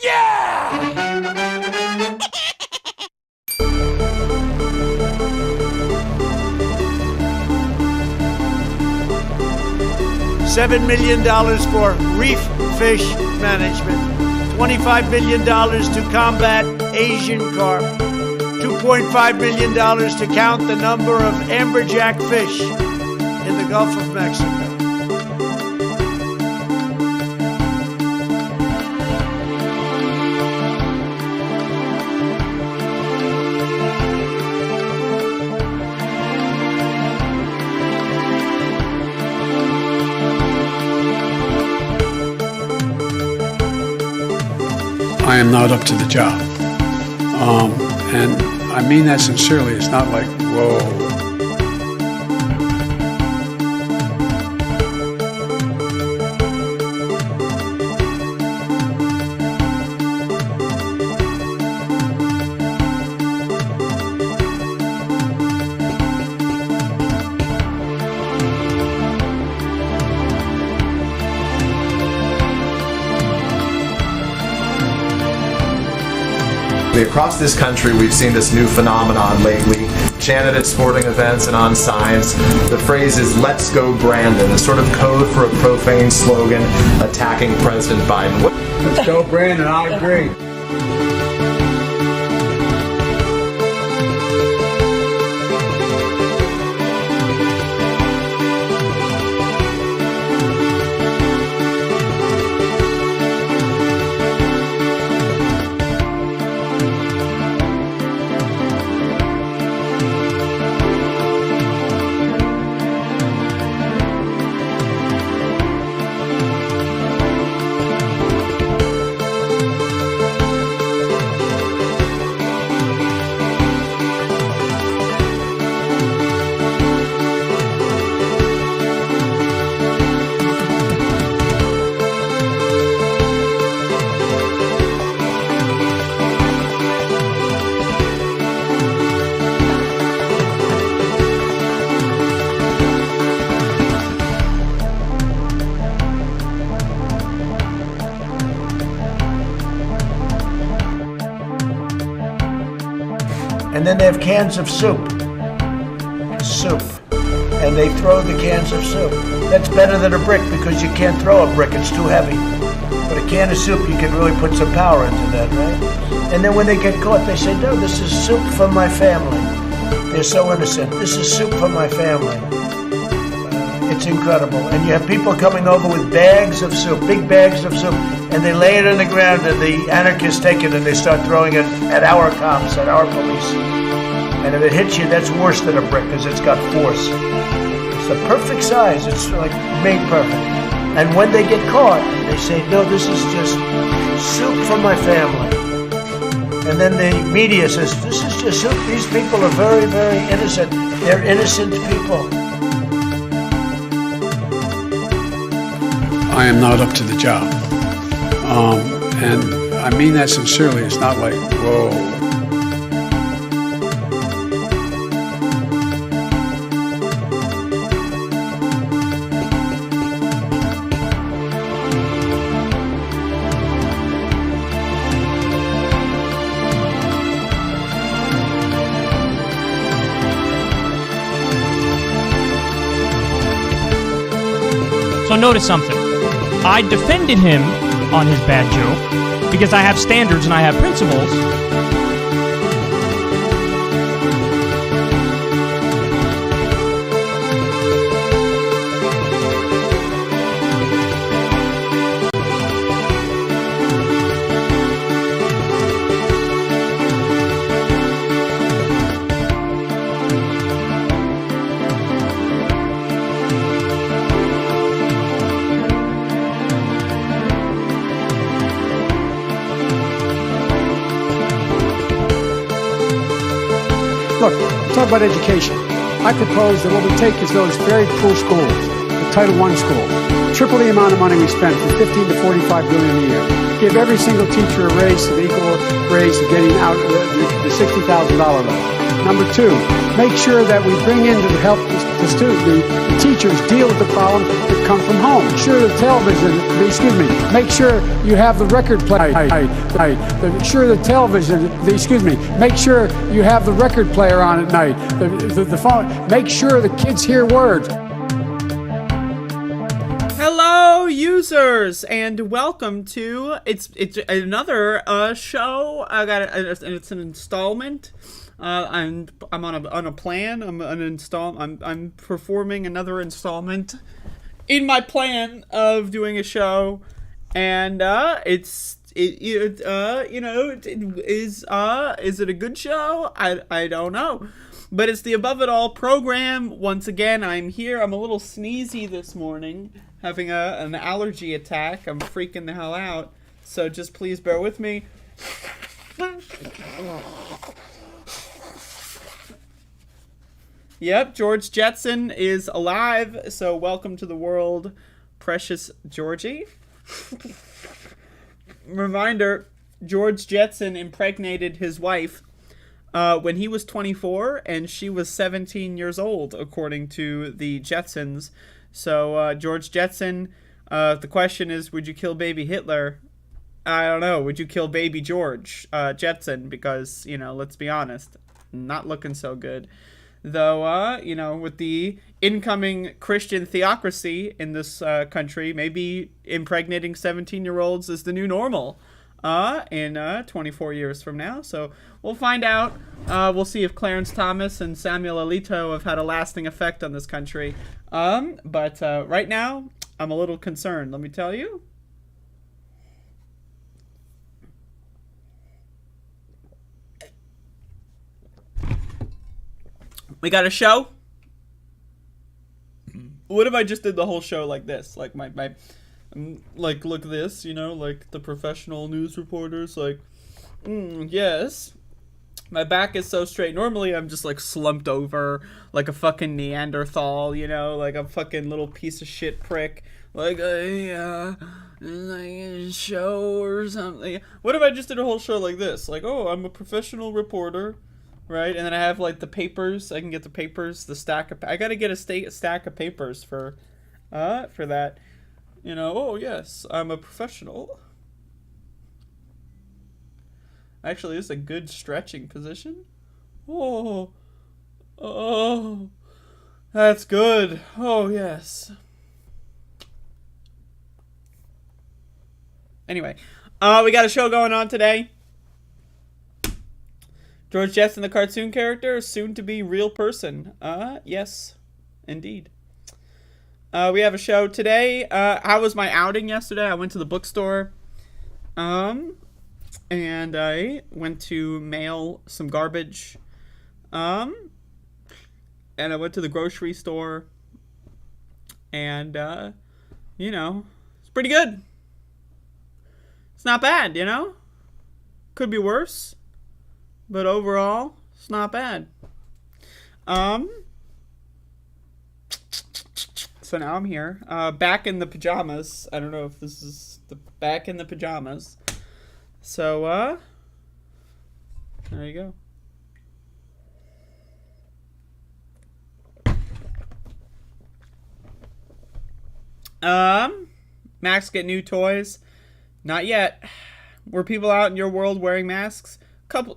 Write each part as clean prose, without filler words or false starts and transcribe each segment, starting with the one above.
$7 million for reef fish management, $25 million to combat Asian carp, $2.5 million to count the number of amberjack fish in the Gulf of Mexico. I am not up to the job. And I mean that sincerely. It's not like, whoa. Across this country, we've seen this new phenomenon lately, chanted at sporting events and on signs. The phrase is "Let's go Brandon," a sort of code for a profane slogan attacking President Biden. Let's go, Brandon. I agree. And then they have cans of soup. And they throw the cans of soup. That's better than a brick because you can't throw a brick, it's too heavy. But a can of soup, you can really put some power into that, right? And then when they get caught, they say, no, this is soup for my family. They're so innocent. This is soup for my family. It's incredible. And you have people coming over with bags of soup, big bags of soup, and they lay it on the ground, and the anarchists take it and they start throwing it at our cops, at our police. And if it hits you, that's worse than a brick because it's got force. It's the perfect size. It's like made perfect. And when they get caught, they say, no, this is just soup for my family. And then the media says, this is just soup. These people are very, very innocent. They're innocent people. I am not up to the job. And I mean that sincerely. It's not like, whoa. So notice something. I defended him on his bad joke because I have standards and I have principles. Look, talk about education. I propose that what we take is those very poor schools, the Title I schools, triple the amount of money we spend from $15 to $45 billion a year. Give every single teacher a raise, an equal raise of getting out the $60,000 level. Number two, make sure that we bring in to help the teachers deal with the problems that come from home. Make sure the television, make sure you have the record player. Make sure the television, make sure you have the record player on at night. The phone, make sure the kids hear words. Hello, users, and welcome to it's another show. It's an installment. I'm on a plan. I'm performing another installment in my plan of doing a show, and is it a good show? I don't know. But it's the Above It All program. Once again, I'm here. I'm a little sneezy this morning, having an allergy attack. I'm freaking the hell out. So just please bear with me. Yep, George Jetson is alive. So welcome to the world, precious Georgie. Reminder, George Jetson impregnated his wife when he was 24 and she was 17 years old, according to the Jetsons. So, George Jetson, the question is, would you kill baby Hitler? I don't know. Would you kill baby George Jetson? Because, let's be honest, not looking so good. Though, with the incoming Christian theocracy in this country, maybe impregnating 17-year-olds is the new normal in 24 years from now. So we'll find out. We'll see if Clarence Thomas and Samuel Alito have had a lasting effect on this country. But right now, I'm a little concerned, let me tell you. We got a show. What if I just did the whole show like this? Like like look this, like the professional news reporters, like, yes. My back is so straight. Normally I'm just like slumped over like a fucking Neanderthal, like a fucking little piece of shit prick. Like a show or something. What if I just did a whole show like this? Like, oh, I'm a professional reporter. Right, and then I have like the papers. I can get the papers, the stack of. I gotta get a stack of papers for that. Oh yes, I'm a professional. Actually, this is a good stretching position. Oh, that's good. Oh yes. Anyway, we got a show going on today. George Jetson, the cartoon character, soon to be real person. Yes, indeed. We have a show today. How was my outing yesterday? I went to the bookstore. And I went to mail some garbage. And I went to the grocery store. And, it's pretty good. It's not bad, Could be worse. But overall, it's not bad. So now I'm here. Back in the pajamas. I don't know if this is the back in the pajamas. So, there you go. Max get new toys. Not yet. Were people out in your world wearing masks? Couple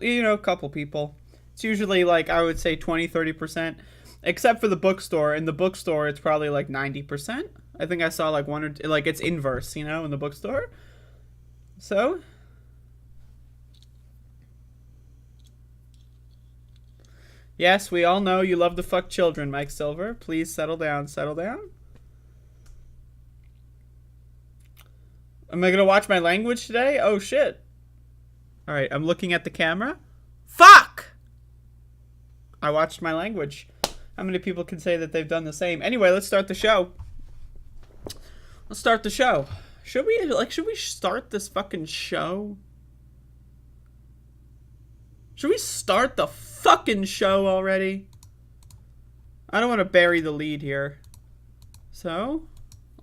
people. It's usually like, I would say 20-30%, except for the bookstore. In the bookstore, it's probably like 90%. I think I saw like one or two, like it's inverse, in the bookstore. So, yes, we all know you love to fuck children, Mike Silver. Please settle down. Am I gonna watch my language today? Oh shit. Alright, I'm looking at the camera. Fuck! I watched my language. How many people can say that they've done the same? Anyway, let's start the show. Should we start this fucking show? Should we start the fucking show already? I don't want to bury the lead here. So,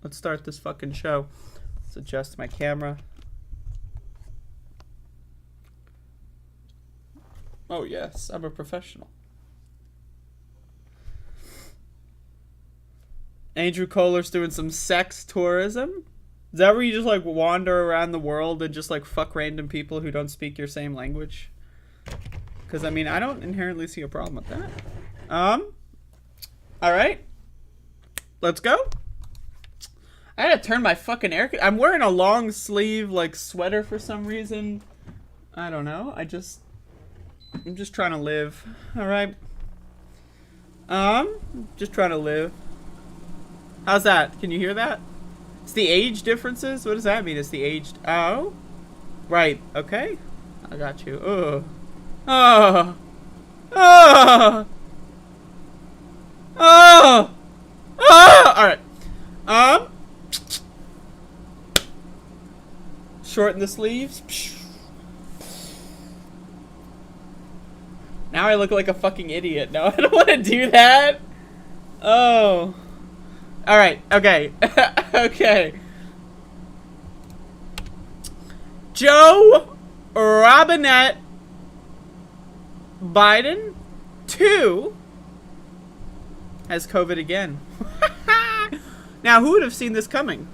let's start this fucking show. Let's adjust my camera. Oh yes, I'm a professional. Andrew Kohler's doing some sex tourism. Is that where you just like wander around the world and just like fuck random people who don't speak your same language? Because I mean, I don't inherently see a problem with that. All right, let's go. I gotta turn my fucking air. I'm wearing a long sleeve like sweater for some reason. I don't know. I'm just trying to live. All right. Just trying to live. How's that? Can you hear that? It's the age differences? What does that mean? It's the age... Oh? Right. Okay. I got you. Ugh. Oh. Oh. Oh. Oh. Alright. Shorten the sleeves. Now I look like a fucking idiot. No, I don't want to do that. Oh. Alright, okay. Okay. Joe Robinette Biden 2 has COVID again. Now, who would have seen this coming?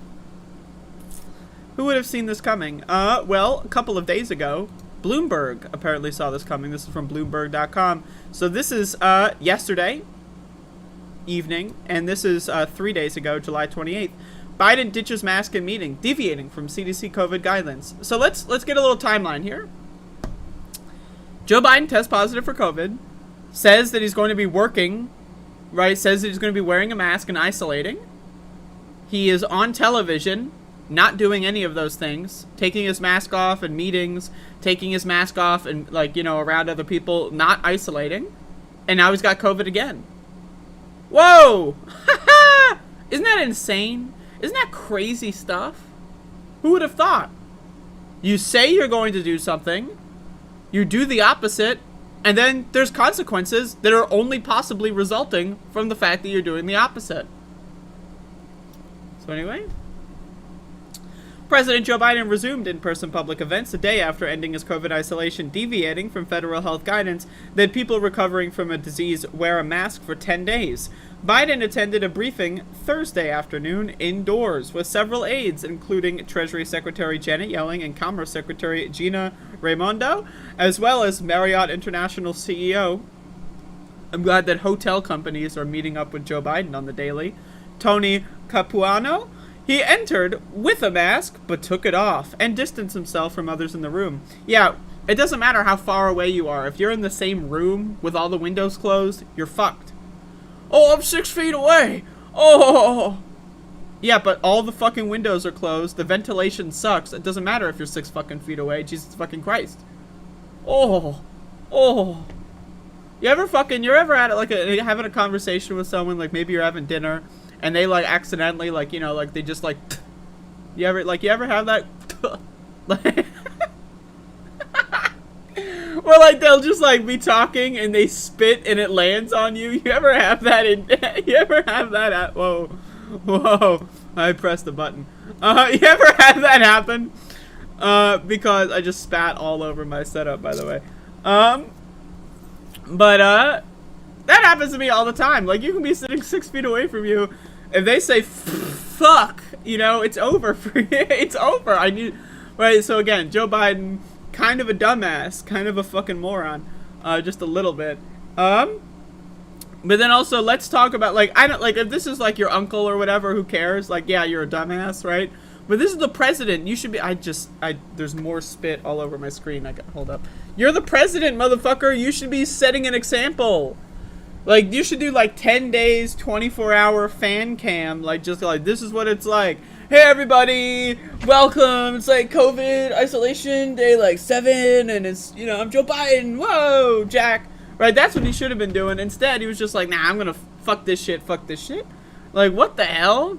Who would have seen this coming? Well, a couple of days ago, Bloomberg apparently saw this coming. This is from Bloomberg.com. So this is yesterday evening, and this is 3 days ago, July 28th. Biden ditches mask in meeting, deviating from CDC COVID guidelines. So let's get a little timeline here. Joe Biden tests positive for COVID, says that he's going to be working, right? Says that he's going to be wearing a mask and isolating. He is on television, not doing any of those things, taking his mask off in meetings, taking his mask off and, like, you know, around other people, not isolating. And now he's got COVID again. Whoa! Isn't that insane? Isn't that crazy stuff? Who would have thought? You say you're going to do something, you do the opposite, and then there's consequences that are only possibly resulting from the fact that you're doing the opposite. So anyway, President Joe Biden resumed in-person public events a day after ending his COVID isolation, deviating from federal health guidance that people recovering from a disease wear a mask for 10 days. Biden attended a briefing Thursday afternoon indoors with several aides, including Treasury Secretary Janet Yellen and Commerce Secretary Gina Raimondo, as well as Marriott International CEO. I'm glad that hotel companies are meeting up with Joe Biden on the daily. Tony Capuano. He entered with a mask, but took it off and distanced himself from others in the room. Yeah, it doesn't matter how far away you are. If you're in the same room with all the windows closed, you're fucked. Oh, I'm 6 feet away. Oh. Yeah, but all the fucking windows are closed. The ventilation sucks. It doesn't matter if you're 6 fucking feet away. Jesus fucking Christ. Oh. Oh. You're ever at like having a conversation with someone, like maybe you're having dinner, and they like accidentally, like, you know, like they just like, you ever have that, like, or like they'll just like be talking and they spit and it lands on you. You ever have that whoa, I pressed the button. You ever have that happen? Because I just spat all over my setup, by the way. But that happens to me all the time. Like, you can be sitting 6 feet away from you, if they say fuck, you know, it's over for you. It's over. Right, so again, Joe Biden, kind of a dumbass, kind of a fucking moron, just a little bit. But then also, let's talk about, like, I don't, like, if this is like your uncle or whatever, who cares? Like, yeah, you're a dumbass, right? But this is the president. You should be, there's more spit all over my screen. Hold up. You're the president, motherfucker. You should be setting an example. Like, you should do, like, 10 days, 24-hour fan cam. Like, just, like, this is what it's like. Hey, everybody. Welcome. It's, like, COVID isolation day, like, 7. And it's, you know, I'm Joe Biden. Whoa, Jack. Right, that's what he should have been doing. Instead, he was just like, nah, I'm gonna fuck this shit. Like, what the hell?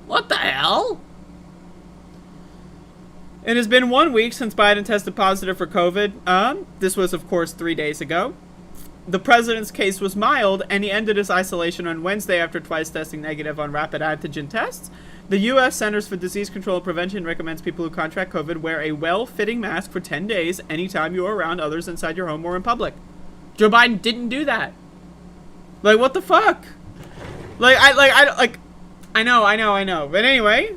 What the hell? It has been 1 week since Biden tested positive for COVID. This was, of course, 3 days ago. The president's case was mild, and he ended his isolation on Wednesday after twice testing negative on rapid antigen tests. The U.S. Centers for Disease Control and Prevention recommends people who contract COVID wear a well-fitting mask for 10 days anytime you are around others inside your home or in public. Joe Biden didn't do that. Like, what the fuck? I know. But anyway,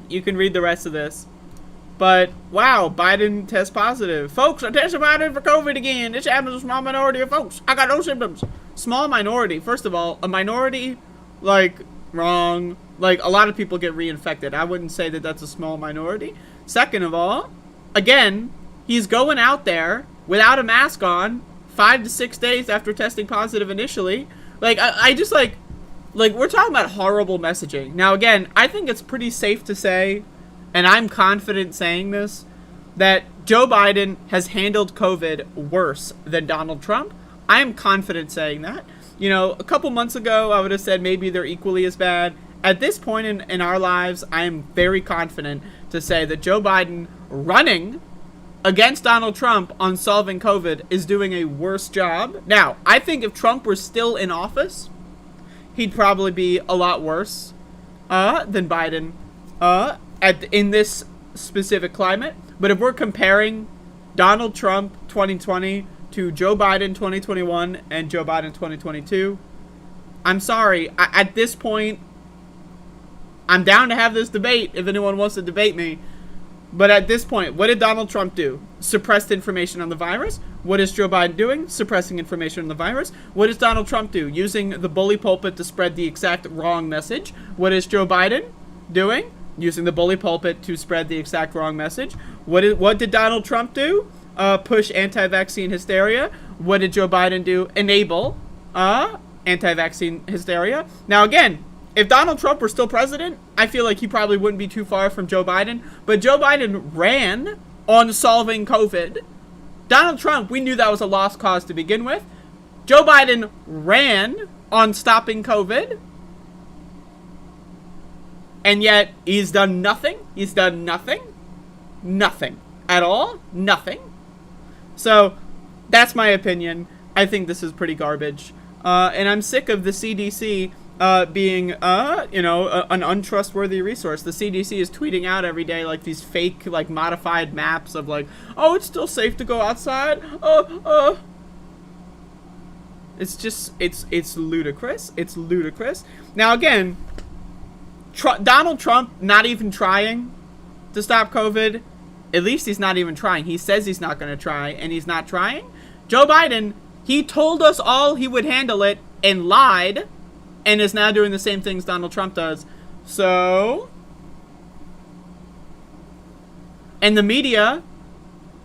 you can read the rest of this. But, wow, Biden tests positive. Folks, I tested positive for COVID again. This happens to a small minority of folks. I got no symptoms. Small minority. First of all, a minority, wrong. A lot of people get reinfected. I wouldn't say that that's a small minority. Second of all, again, he's going out there without a mask on 5 to 6 days after testing positive initially. We're talking about horrible messaging. Now, again, I think it's pretty safe to say, and I'm confident saying this, that Joe Biden has handled COVID worse than Donald Trump. I am confident saying that. A couple months ago, I would have said maybe they're equally as bad. At this point in our lives, I am very confident to say that Joe Biden running against Donald Trump on solving COVID is doing a worse job. Now, I think if Trump were still in office, he'd probably be a lot worse than Biden in this specific climate. But if we're comparing Donald Trump 2020 to Joe Biden 2021 and Joe Biden 2022, I'm sorry. At this point, I'm down to have this debate if anyone wants to debate me. But at this point, what did Donald Trump do? Suppressed information on the virus. What is Joe Biden doing? Suppressing information on the virus. What does Donald Trump do? Using the bully pulpit to spread the exact wrong message. What is Joe Biden doing? Using the bully pulpit to spread the exact wrong message. What did Donald Trump do? Push anti-vaccine hysteria. What did Joe Biden do? Enable anti-vaccine hysteria. Now again, if Donald Trump were still president, I feel like he probably wouldn't be too far from Joe Biden. But Joe Biden ran on solving COVID. Donald Trump, we knew that was a lost cause to begin with. Joe Biden ran on stopping COVID. And yet, he's done nothing. He's done nothing. Nothing. At all. Nothing. So, that's my opinion. I think this is pretty garbage. And I'm sick of the CDC being, an untrustworthy resource. The CDC is tweeting out every day, these fake, modified maps of, oh, it's still safe to go outside. It's just, it's ludicrous. It's ludicrous. Now, again, Donald Trump not even trying to stop COVID. At least he's not even trying. He says he's not going to try, and he's not trying. Joe Biden, he told us all he would handle it and lied, and is now doing the same things Donald Trump does. So, and the media,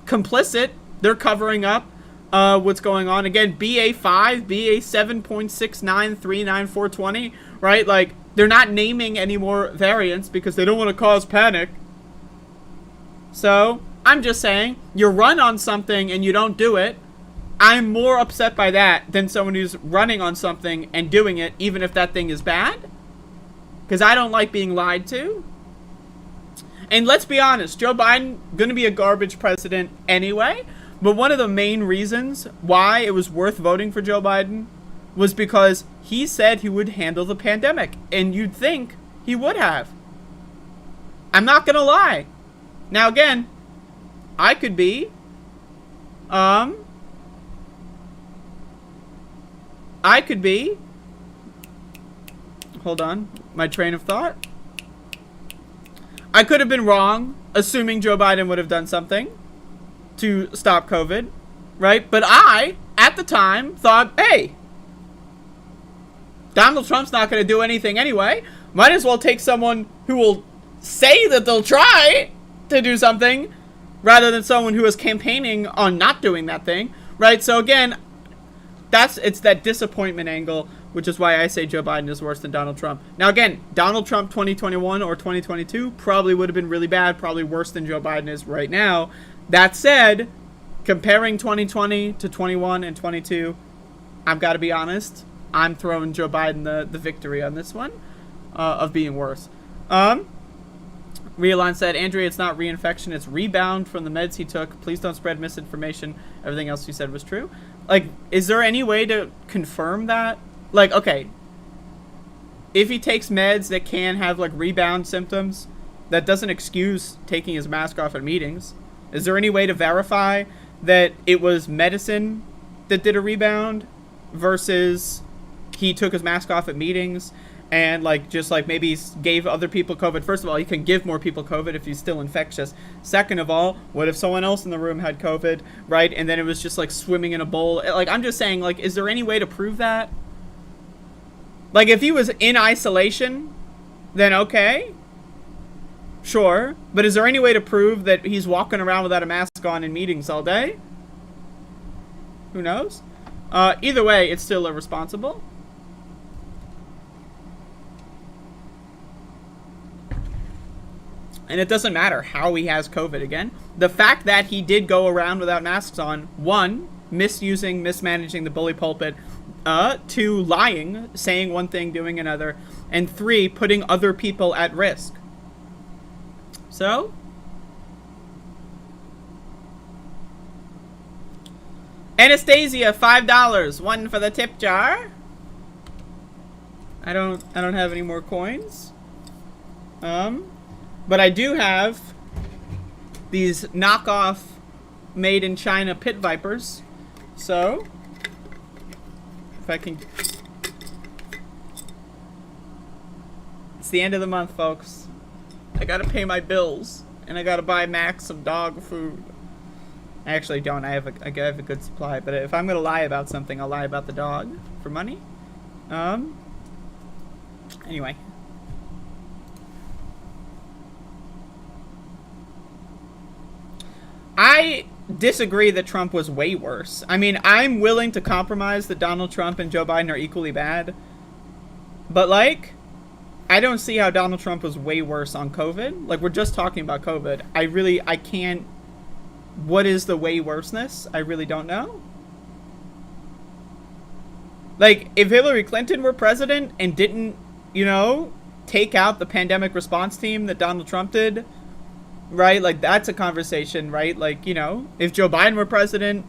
complicit, they're covering up what's going on. Again, BA5, BA 7.69394420, right? They're not naming any more variants because they don't want to cause panic. So, I'm just saying, you run on something and you don't do it. I'm more upset by that than someone who's running on something and doing it, even if that thing is bad. Because I don't like being lied to. And let's be honest, Joe Biden going to be a garbage president anyway. But one of the main reasons why it was worth voting for Joe Biden was because he said he would handle the pandemic. And you'd think he would have. I'm not going to lie. Now again, I could be, hold on, my train of thought. I could have been wrong, assuming Joe Biden would have done something to stop COVID, right? But I, at the time, thought, hey, Donald Trump's not going to do anything anyway. Might as well take someone who will say that they'll try to do something, rather than someone who is campaigning on not doing that thing, right? So again, it's that disappointment angle, which is why I say Joe Biden is worse than Donald Trump. Now again, Donald Trump 2021 or 2022 probably would have been really bad, probably worse than Joe Biden is right now. That said, comparing 2020 to 21 and 22, I've got to be honest, I'm throwing Joe Biden the victory on this one, of being worse. Realon said, Andrea, it's not reinfection, it's rebound from the meds he took. Please don't spread misinformation. Everything else you said was true. Is there any way to confirm that? Okay, if he takes meds that can have, rebound symptoms, that doesn't excuse taking his mask off at meetings. Is there any way to verify that it was medicine that did a rebound versus he took his mask off at meetings and like just like maybe gave other people COVID. First of all, you can give more people COVID if he's still infectious. Second of all, what if someone else in the room had COVID, right? And then it was just like swimming in a bowl. Like, I'm just saying, like, is there any way to prove that? Like, if he was in isolation, then okay. Sure. But is there any way to prove that he's walking around without a mask on in meetings all day? Who knows? Either way, it's still irresponsible. And it doesn't matter how he has COVID again. The fact that he did go around without masks on, 1, mismanaging the bully pulpit, 2, lying, saying one thing, doing another, and 3, putting other people at risk. So, Anastasia, $5, 1 for the tip jar. I don't have any more coins. But I do have these knockoff made in China pit vipers. So, if I can... It's the end of the month, folks. I gotta pay my bills. And I gotta buy Max some dog food. I actually don't. I have a good supply. But if I'm gonna lie about something, I'll lie about the dog. For money. Anyway. I disagree that Trump was way worse. I mean, I'm willing to compromise that Donald Trump and Joe Biden are equally bad. But, like, I don't see how Donald Trump was way worse on COVID. Like, we're just talking about COVID. I can't... What is the way worseness? I really don't know. Like, if Hillary Clinton were president and didn't, you know, take out the pandemic response team that Donald Trump did... Right, like that's a conversation, right? Like, you know, if Joe Biden were president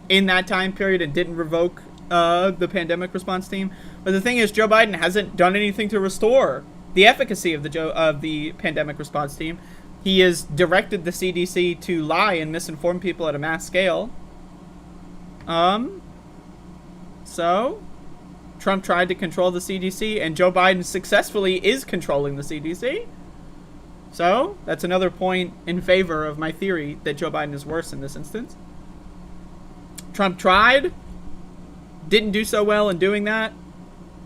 in that time period and didn't revoke the pandemic response team, but the thing is, Joe Biden hasn't done anything to restore the efficacy of the pandemic response team. He has directed the CDC to lie and misinform people at a mass scale. So Trump tried to control the CDC, and Joe Biden successfully is controlling the CDC. So, that's another point in favor of my theory that Joe Biden is worse in this instance. Trump tried, didn't do so well in doing that.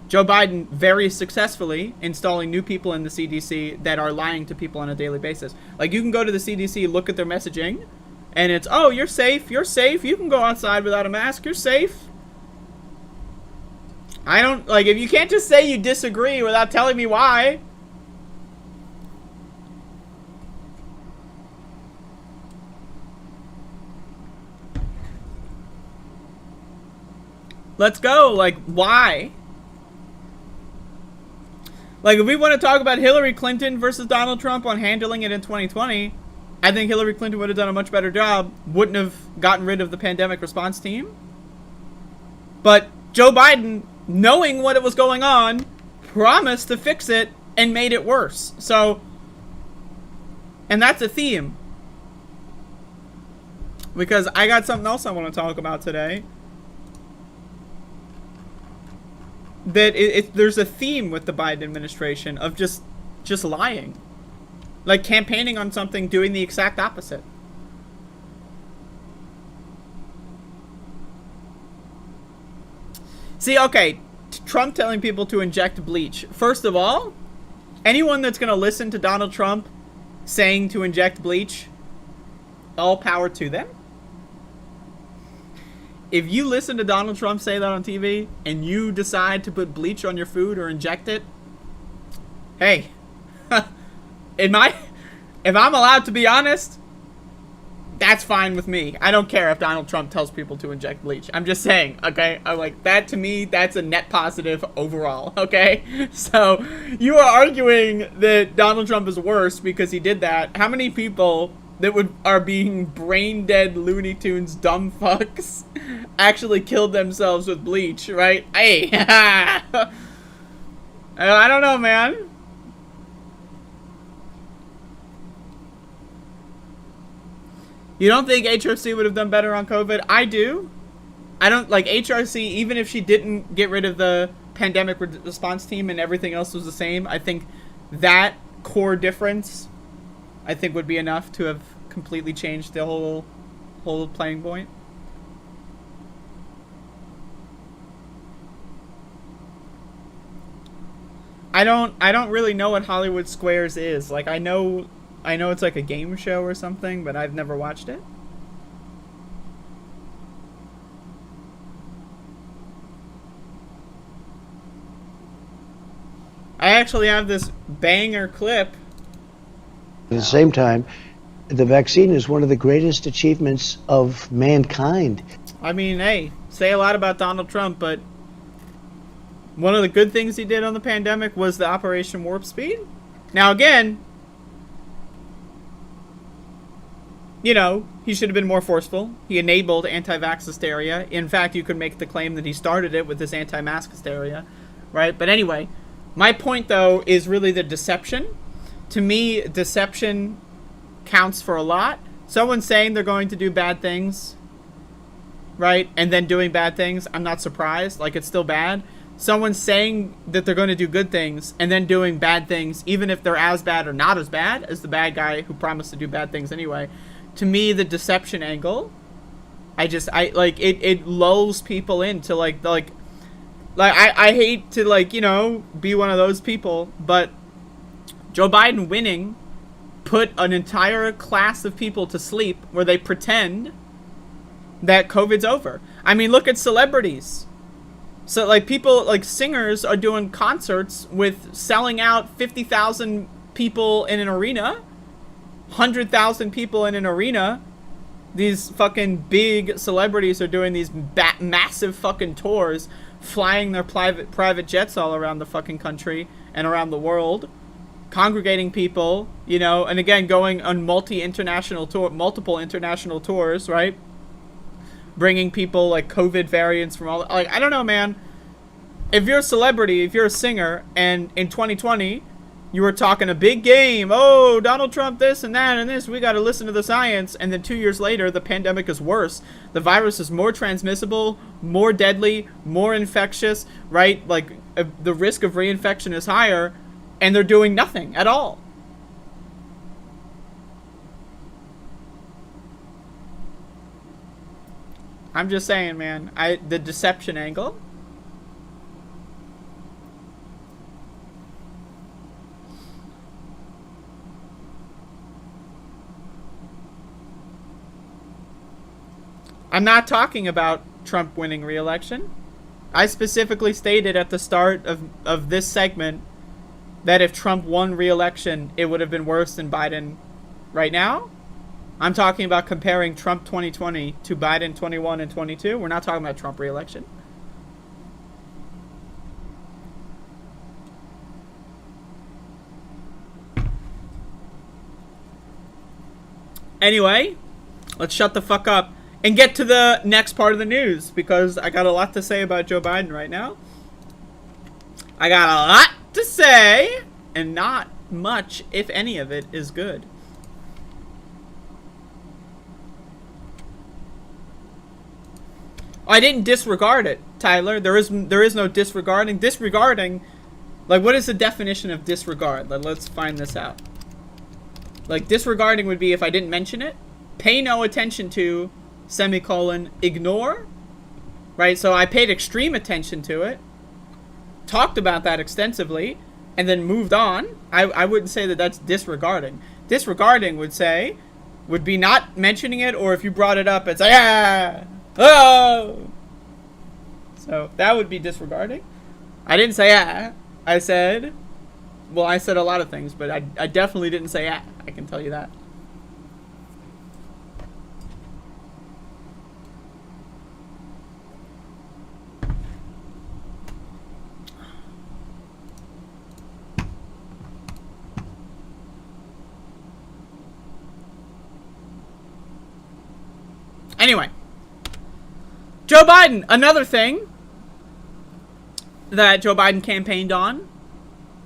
Joe Biden very successfully installing new people in the CDC that are lying to people on a daily basis. Like, you can go to the CDC, look at their messaging, and it's, oh, you're safe, you can go outside without a mask, you're safe. I don't, like, if you can't just say you disagree without telling me why... Let's go. Like, why? Like, if we want to talk about Hillary Clinton versus Donald Trump on handling it in 2020, I think Hillary Clinton would have done a much better job, wouldn't have gotten rid of the pandemic response team. But Joe Biden, knowing what it was going on, promised to fix it and made it worse. So, and that's a theme. Because I got something else I want to talk about today. That there's a theme with the Biden administration of just lying. Like campaigning on something, doing the exact opposite. See, okay, Trump telling people to inject bleach. First of all, anyone that's going to listen to Donald Trump saying to inject bleach, all power to them. If you listen to Donald Trump say that on TV and you decide to put bleach on your food or inject it, hey, if I'm allowed to be honest, that's fine with me. I don't care if Donald Trump tells people to inject bleach. I'm just saying, okay? I'm like, that to me, that's a net positive overall, okay? So, you are arguing that Donald Trump is worse because he did that. How many people that are being brain dead Looney Tunes dumb fucks actually killed themselves with bleach, right? Hey, I don't know, man. You don't think HRC would have done better on COVID? I do. I don't, like, HRC, even if she didn't get rid of the pandemic response team and everything else was the same, I think that core difference, I think, would be enough to have completely changed the whole playing point. I don't really know what Hollywood Squares is. Like, I know it's like a game show or something, but I've never watched it. I actually have this banger clip. At the same time, the vaccine is one of the greatest achievements of mankind. I mean, hey, say a lot about Donald Trump, but one of the good things he did on the pandemic was the Operation Warp Speed. Now, again, you know, he should have been more forceful. He enabled anti-vax hysteria. In fact, you could make the claim that he started it with this anti-mask hysteria, right? But anyway, my point, though, is really the deception. To me, deception counts for a lot. Someone saying they're going to do bad things, right, and then doing bad things, I'm not surprised. Like, it's still bad. Someone saying that they're going to do good things and then doing bad things, even if they're as bad or not as bad as the bad guy who promised to do bad things anyway. To me, the deception angle, it lulls people into I hate to, like, you know, be one of those people, but Joe Biden winning put an entire class of people to sleep where they pretend that COVID's over. I mean, look at celebrities. So, like, people, like, singers are doing concerts with selling out 50,000 people in an arena, 100,000 people in an arena. These fucking big celebrities are doing these massive fucking tours, flying their private jets all around the fucking country and around the world, congregating people, you know, and again, going on multiple international tours, right? Bringing people, like, COVID variants from all, like, I don't know, man. If you're a celebrity, if you're a singer, and in 2020, you were talking a big game, oh, Donald Trump this and that and this, we got to listen to the science, and then 2 years later, the pandemic is worse. The virus is more transmissible, more deadly, more infectious, right? Like, the risk of reinfection is higher, and they're doing nothing at all. I'm just saying, man, the deception angle. I'm not talking about Trump winning re-election. I specifically stated at the start of this segment that if Trump won re-election, it would have been worse than Biden right now. I'm talking about comparing Trump 2020 to Biden 21 and 22. We're not talking about Trump re-election. Anyway, let's shut the fuck up and get to the next part of the news, because I got a lot to say about Joe Biden right now. I got a lot to say, and not much, if any of it, is good. I didn't disregard it, Tyler. There is no disregarding. Disregarding, like, what is the definition of disregard? Let's find this out. Like, disregarding would be if I didn't mention it, pay no attention to, semicolon, ignore, right? So I paid extreme attention to it, talked about that extensively, and then moved on. I wouldn't say that that's disregarding. Disregarding would be not mentioning it, or if you brought it up, it's like, oh! So that would be disregarding. I didn't say I said a lot of things, but I definitely didn't say I can tell you that. Anyway, Joe Biden, another thing that Joe Biden campaigned on,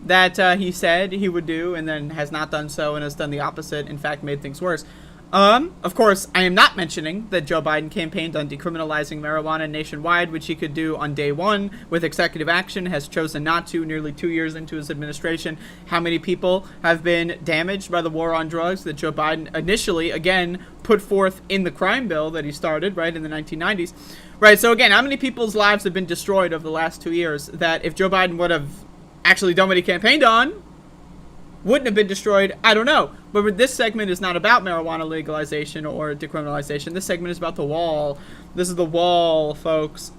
that he said he would do and then has not done so and has done the opposite, in fact made things worse. Of course, I am not mentioning that Joe Biden campaigned on decriminalizing marijuana nationwide, which he could do on day one with executive action, has chosen not to nearly 2 years into his administration. How many people have been damaged by the war on drugs that Joe Biden initially, again, put forth in the crime bill that he started, right, in the 1990s? Right, so again, how many people's lives have been destroyed over the last 2 years that if Joe Biden would have actually done what he campaigned on, wouldn't have been destroyed? I don't know. But this segment is not about marijuana legalization or decriminalization. This segment is about the wall. This is the wall, folks.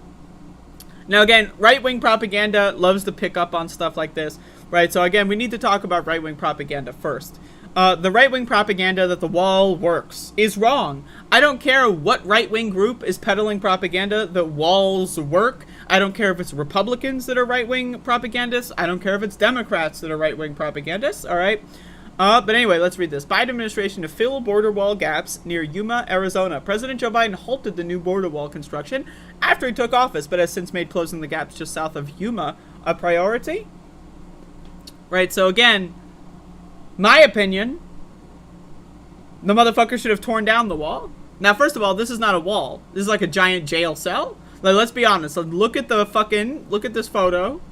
Now, again, right-wing propaganda loves to pick up on stuff like this, right? So, again, we need to talk about right-wing propaganda first. The right-wing propaganda that the wall works is wrong. I don't care what right-wing group is peddling propaganda that walls work. I don't care if it's Republicans that are right-wing propagandists. I don't care if it's Democrats that are right-wing propagandists, all right? But anyway, let's read this. Biden administration to fill border wall gaps near Yuma, Arizona. President Joe Biden halted the new border wall construction after he took office, but has since made closing the gaps just south of Yuma a priority. Right, so again, my opinion, the motherfucker should have torn down the wall. Now, first of all, this is not a wall. This is like a giant jail cell. Like, let's be honest. Look at this photo,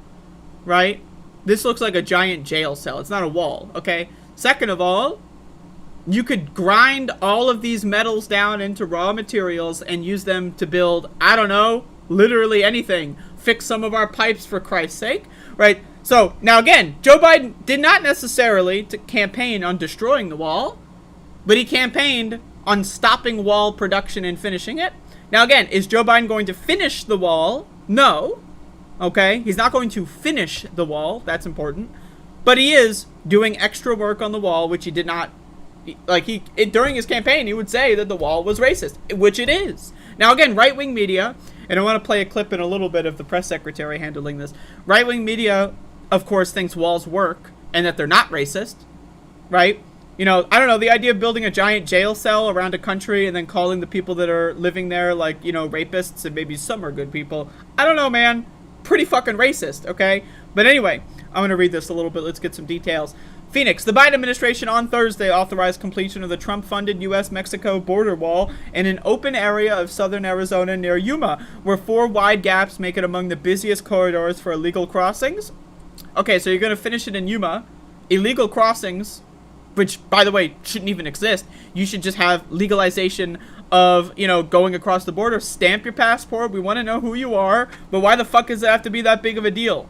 right? This looks like a giant jail cell. It's not a wall, okay? Second of all, you could grind all of these metals down into raw materials and use them to build, I don't know, literally anything. Fix some of our pipes, for Christ's sake, right? So, now again, Joe Biden did not necessarily campaign on destroying the wall, but he campaigned on stopping wall production and finishing it. Now again, is Joe Biden going to finish the wall? No. Okay, he's not going to finish the wall. That's important. But he is doing extra work on the wall, which he did not, during his campaign, he would say that the wall was racist, which it is. Now again, right-wing media, and I want to play a clip in a little bit of the press secretary handling this. Right-wing media, of course, thinks walls work and that they're not racist, right? You know, I don't know, the idea of building a giant jail cell around a country and then calling the people that are living there, like, you know, rapists, and maybe some are good people. I don't know, man. Pretty fucking racist, okay? But anyway, I'm going to read this a little bit. Let's get some details. Phoenix, the Biden administration on Thursday authorized completion of the Trump-funded U.S.-Mexico border wall in an open area of southern Arizona near Yuma, where 4 wide gaps make it among the busiest corridors for illegal crossings. Okay, so you're going to finish it in Yuma. Illegal crossings, which, by the way, shouldn't even exist. You should just have legalization of, you know, going across the border. Stamp your passport. We want to know who you are. But why the fuck does it have to be that big of a deal?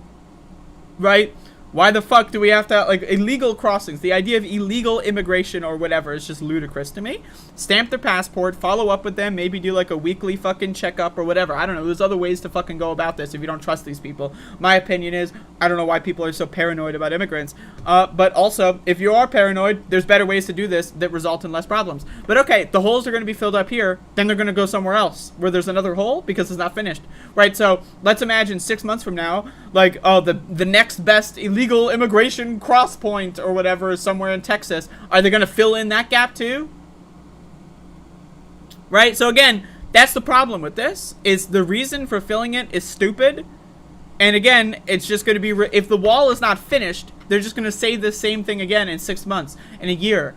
Right? Why the fuck do we have to, like, illegal crossings? The idea of illegal immigration or whatever is just ludicrous to me. Stamp their passport, follow up with them, maybe do, like, a weekly fucking checkup or whatever. I don't know. There's other ways to fucking go about this if you don't trust these people. My opinion is, I don't know why people are so paranoid about immigrants. But also, if you are paranoid, there's better ways to do this that result in less problems. But okay, the holes are going to be filled up here, then they're going to go somewhere else where there's another hole because it's not finished. Right? So, let's imagine 6 months from now, like, oh, the next best illegal immigration cross point or whatever is somewhere in Texas. Are they going to fill in that gap too? Right? So again, that's the problem with this, is the reason for filling it is stupid. And again, it's just going to be, if the wall is not finished, they're just going to say the same thing again in 6 months, in a year.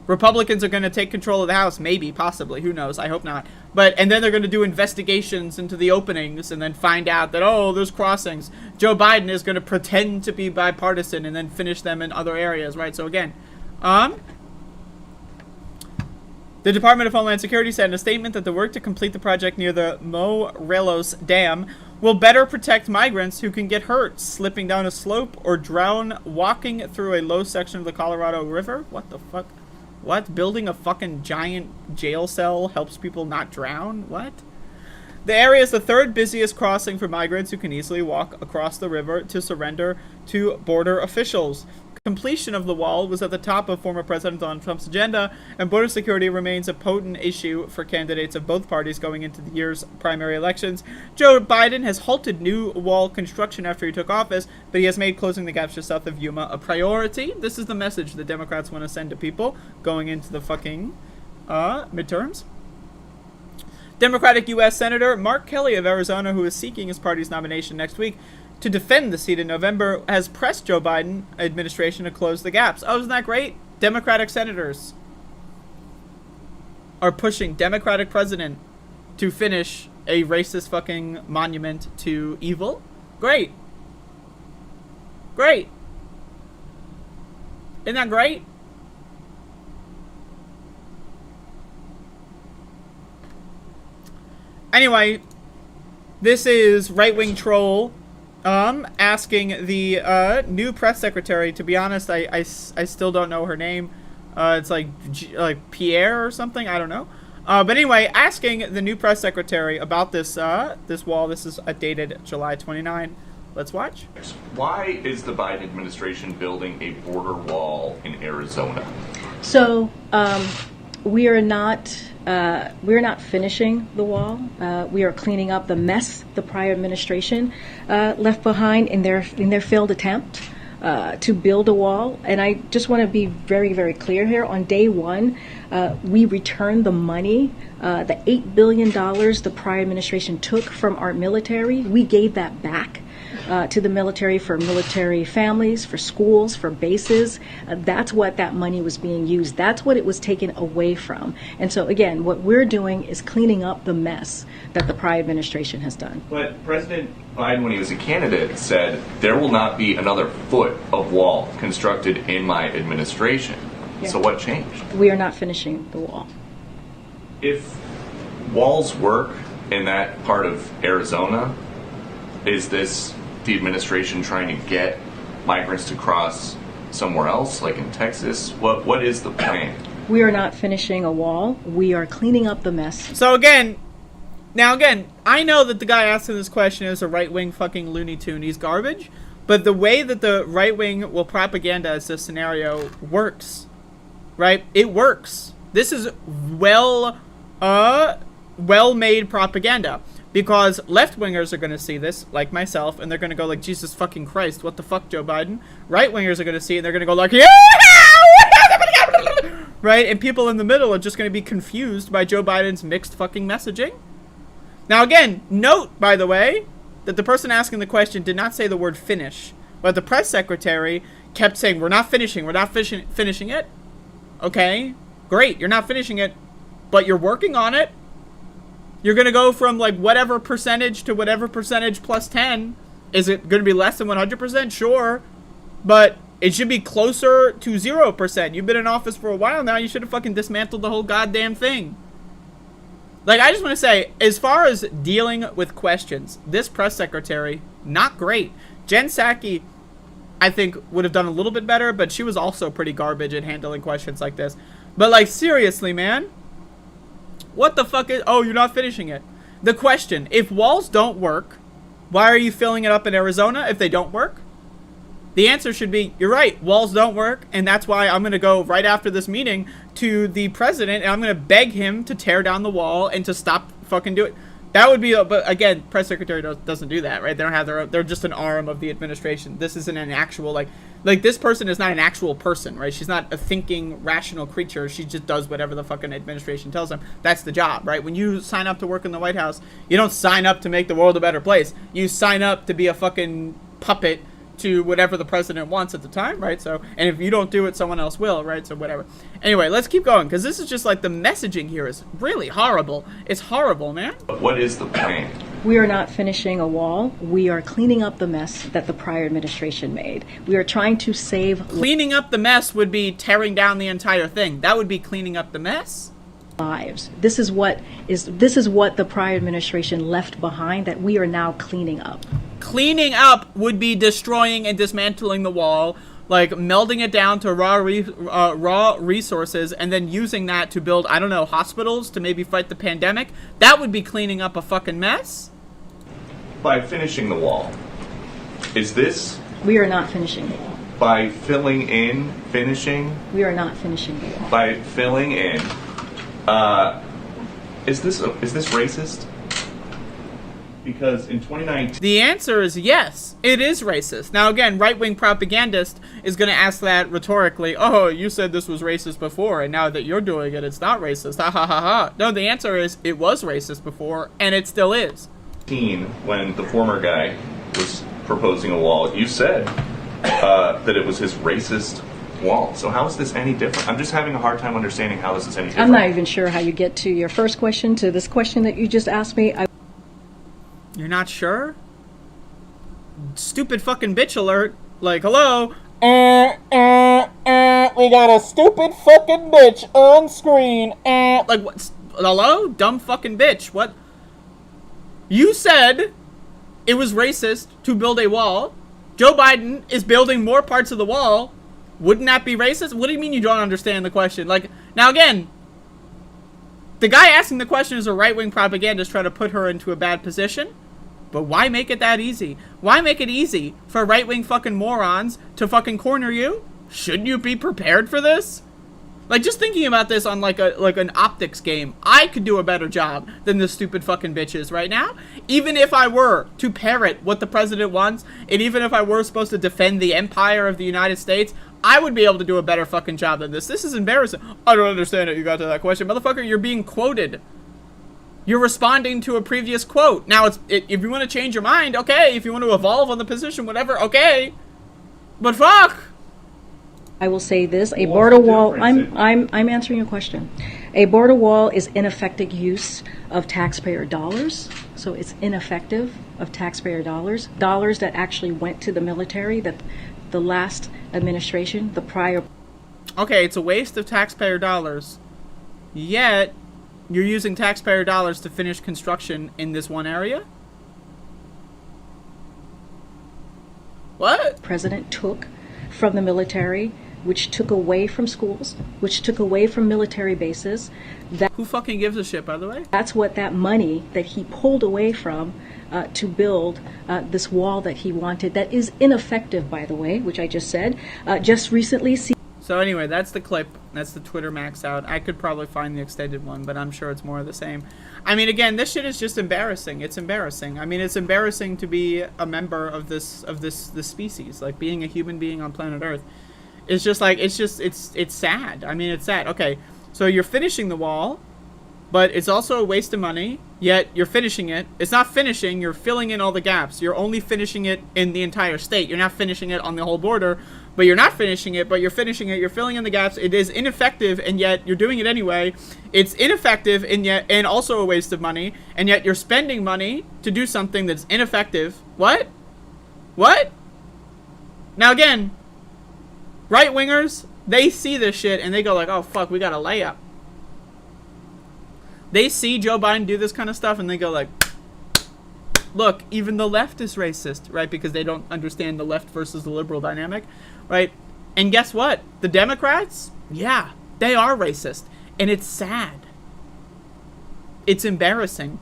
Republicans are going to take control of the House, maybe, possibly, who knows, I hope not. But, and then they're going to do investigations into the openings and then find out that, oh, there's crossings. Joe Biden is going to pretend to be bipartisan and then finish them in other areas, right? So again, the Department of Homeland Security said in a statement that the work to complete the project near the Morelos Dam will better protect migrants who can get hurt slipping down a slope or drown walking through a low section of the Colorado River. What the fuck? What? Building a fucking giant jail cell helps people not drown? What? The area is the 3rd busiest crossing for migrants who can easily walk across the river to surrender to border officials. Completion of the wall was at the top of former President Donald Trump's agenda, and border security remains a potent issue for candidates of both parties going into the year's primary elections. Joe Biden has halted new wall construction after he took office, but he has made closing the gaps just south of Yuma a priority. This is the message the Democrats want to send to people going into the fucking midterms. Democratic U.S. Senator Mark Kelly of Arizona, who is seeking his party's nomination next week to defend the seat in November, has pressed Joe Biden administration to close the gaps. Oh, isn't that great? Democratic senators. are pushing Democratic president to finish a racist fucking monument to evil. Great. Great. Isn't that great? Anyway, this is right-wing troll asking the new press secretary. To be honest, I still don't know her name. It's like Pierre or something. I don't know. But anyway, asking the new press secretary about this this wall. This is dated July 29. Let's watch. Why is the Biden administration building a border wall in Arizona? So we are not finishing the wall. We are cleaning up the mess the prior administration left behind in their failed attempt to build a wall. And I just want to be very, very clear here. On day one, we returned the money, the $8 billion the prior administration took from our military. We gave that back to the military for military families, for schools, for bases. That's what that money was being used. That's what it was taken away from. And so, again, what we're doing is cleaning up the mess that the prior administration has done. But President Biden, when he was a candidate, said there will not be another foot of wall constructed in my administration. Yeah. So what changed? We are not finishing the wall. If walls work in that part of Arizona, is this the administration trying to get migrants to cross somewhere else, like in Texas? What is the plan? We are not finishing a wall. We are cleaning up the mess. So again, I know that the guy asking this question is a right-wing fucking Looney Tune. He's garbage. But the way that the right-wing will propagandize this scenario works, right? It works. This is well-made propaganda. Because left-wingers are going to see this, like myself, and they're going to go like, Jesus fucking Christ, what the fuck, Joe Biden? Right-wingers are going to see it, and they're going to go like, yeah! Right? And people in the middle are just going to be confused by Joe Biden's mixed fucking messaging. Now, again, note, by the way, that the person asking the question did not say the word finish, but the press secretary kept saying, we're not finishing it. Okay, great, you're not finishing it, but you're working on it. You're going to go from like whatever percentage to whatever percentage plus 10. Is it going to be less than 100%? Sure. But it should be closer to 0%. You've been in office for a while now. You should have fucking dismantled the whole goddamn thing. Like, I just want to say, as far as dealing with questions, this press secretary, not great. Jen Psaki, I think, would have done a little bit better, but she was also pretty garbage at handling questions like this. But like, seriously, man. What the fuck is... Oh, you're not finishing it. The question, if walls don't work, why are you filling it up in Arizona if they don't work? The answer should be, you're right, walls don't work, and that's why I'm going to go right after this meeting to the president, and I'm going to beg him to tear down the wall and to stop fucking doing it. That would be... But again, press secretary doesn't do that, right? They don't have their own... They're just an arm of the administration. This isn't an actual, like this person is not an actual person, right? She's not a thinking, rational creature. She just does whatever the fucking administration tells them. That's the job, right? When you sign up to work in the White House, you don't sign up to make the world a better place. You sign up to be a fucking puppet to whatever the president wants at the time, right? So, and if you don't do it, someone else will, right? So whatever. Anyway, let's keep going, because this is just like the messaging here is really horrible. It's horrible, man. What is the plan? We are not finishing a wall. We are cleaning up the mess that the prior administration made. We are trying to save... Cleaning up the mess would be tearing down the entire thing. That would be cleaning up the mess? Lives. This is what the prior administration left behind that we are now cleaning up. Cleaning up would be destroying and dismantling the wall, like melding it down to raw resources and then using that to build, I don't know, hospitals to maybe fight the pandemic. That would be cleaning up a fucking mess. By finishing the wall, is this... We are not finishing the wall. By filling in, finishing... We are not finishing the wall. By filling in, is this racist? Because in 2019... The answer is yes, it is racist. Now again, right-wing propagandist is going to ask that rhetorically, oh, you said this was racist before, and now that you're doing it, it's not racist. Ha ha ha ha. No, the answer is it was racist before, and it still is. When the former guy was proposing a wall, you said that it was his racist wall. So how is this any different? I'm just having a hard time understanding how this is any different. I'm not even sure how you get to your first question, to this question that you just asked me. You're not sure? Stupid fucking bitch alert. Like, hello? We got a stupid fucking bitch on screen. Like, what? Hello? Dumb fucking bitch. What? You said it was racist to build a wall. Joe Biden is building more parts of the wall. Wouldn't that be racist? What do you mean you don't understand the question? Like, now again, the guy asking the question is a right-wing propagandist trying to put her into a bad position. But why make it that easy? Why make it easy for right-wing fucking morons to fucking corner you? Shouldn't you be prepared for this? Like, just thinking about this on like an optics game, I could do a better job than this stupid fucking bitches right now. Even if I were to parrot what the president wants, and even if I were supposed to defend the empire of the United States, I would be able to do a better fucking job than this. This is embarrassing. I don't understand how you got to that question. Motherfucker, you're being quoted. You're responding to a previous quote. Now, if you want to change your mind, okay. If you want to evolve on the position, whatever, okay. But fuck. I will say this: a border wall. I'm answering your question. A border wall is ineffective use of taxpayer dollars. So it's ineffective of taxpayer dollars that actually went to the military. That the last administration, the prior. Okay, it's a waste of taxpayer dollars. Yet you're using taxpayer dollars to finish construction in this one area? What? President took from the military, which took away from schools, which took away from military bases. Who fucking gives a shit, by the way? That's what that money that he pulled away from to build this wall that he wanted, that is ineffective, by the way, which I just said, just recently. So anyway, that's the clip. That's the Twitter max out. I could probably find the extended one, but I'm sure it's more of the same. I mean, again, this shit is just embarrassing. It's embarrassing. I mean, it's embarrassing to be a member of this species. Like, being a human being on planet Earth. It's just like, it's sad. I mean, it's sad. Okay, so you're finishing the wall, but it's also a waste of money, yet you're finishing it. It's not finishing, you're filling in all the gaps. You're only finishing it in the entire state. You're not finishing it on the whole border, but you're not finishing it, but you're finishing it. You're filling in the gaps. It is ineffective, and yet you're doing it anyway. It's ineffective, and also a waste of money, and yet you're spending money to do something that's ineffective. What? What? Now again, right-wingers, they see this shit, and they go like, oh fuck, we got a layup. They see Joe Biden do this kind of stuff, and they go like, look, even the left is racist, right? Because they don't understand the left versus the liberal dynamic, right? And guess what? The Democrats, yeah, they are racist. And it's sad. It's embarrassing.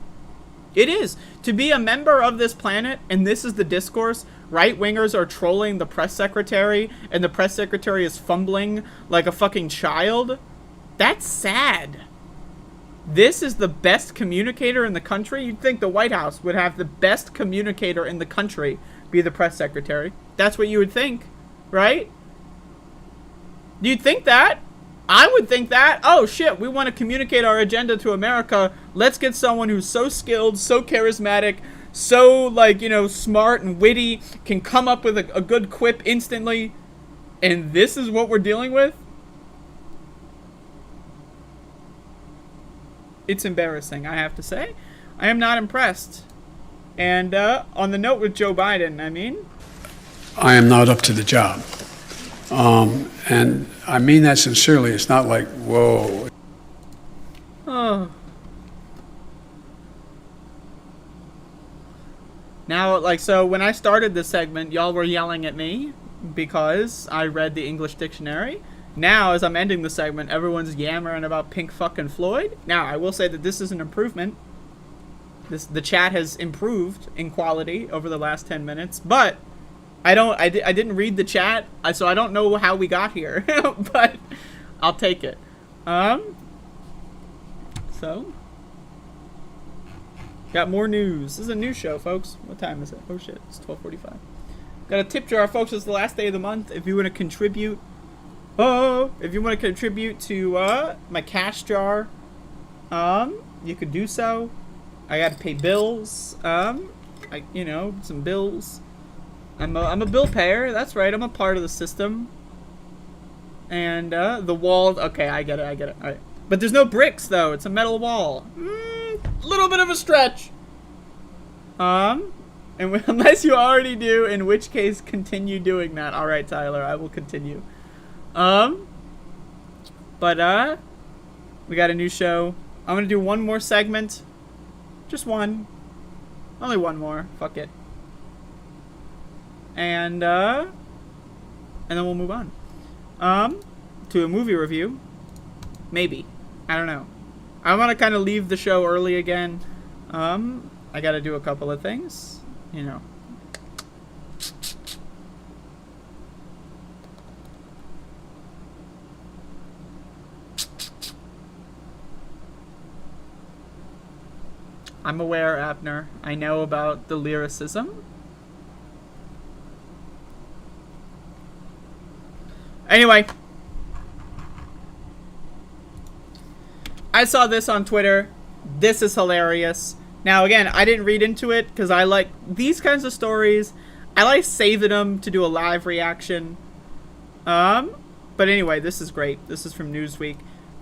It is. To be a member of this planet, and this is the discourse, right-wingers are trolling the press secretary, and the press secretary is fumbling like a fucking child. That's sad. This is the best communicator in the country. You'd think the White House would have the best communicator in the country be the press secretary. That's what you would think, right? You'd think that. I would think that. Oh shit, we want to communicate our agenda to America. Let's get someone who's so skilled, so charismatic, so, like, you know, smart and witty, can come up with a good quip instantly. And this is what we're dealing with? It's embarrassing, I have to say. I am not impressed. And on the note with Joe Biden, I mean, I am not up to the job. And I mean that sincerely. It's not like, whoa. Oh. Now, like, so when I started this segment, y'all were yelling at me because I read the English dictionary. Now, as I'm ending the segment, everyone's yammering about Pink fucking Floyd. Now, I will say that this is an improvement. The chat has improved in quality over the last 10 minutes, but I didn't read the chat, so I don't know how we got here, but I'll take it. So, got more news. This is a news show, folks. What time is it? Oh shit, it's 12:45. Got a tip jar, folks. It's the last day of the month. If you want to contribute, to my cash jar, you could do so. I got to pay bills. Some bills. I'm a bill payer. That's right. I'm a part of the system. And the wall. Okay, I get it. All right. But there's no bricks though. It's a metal wall. Little bit of a stretch. And unless you already do, in which case continue doing that. All right, Tyler, I will continue. But we got a new show. I'm gonna do one more segment. Just one. Only one more. Fuck it. And then we'll move on. To a movie review. Maybe. I don't know. I want to kind of leave the show early again. I got to do a couple of things. You know. I'm aware, Abner. I know about the lyricism. Anyway. I saw this on Twitter. This is hilarious. Now, again, I didn't read into it because I like these kinds of stories. I like saving them to do a live reaction. But anyway, this is great. This is from Newsweek.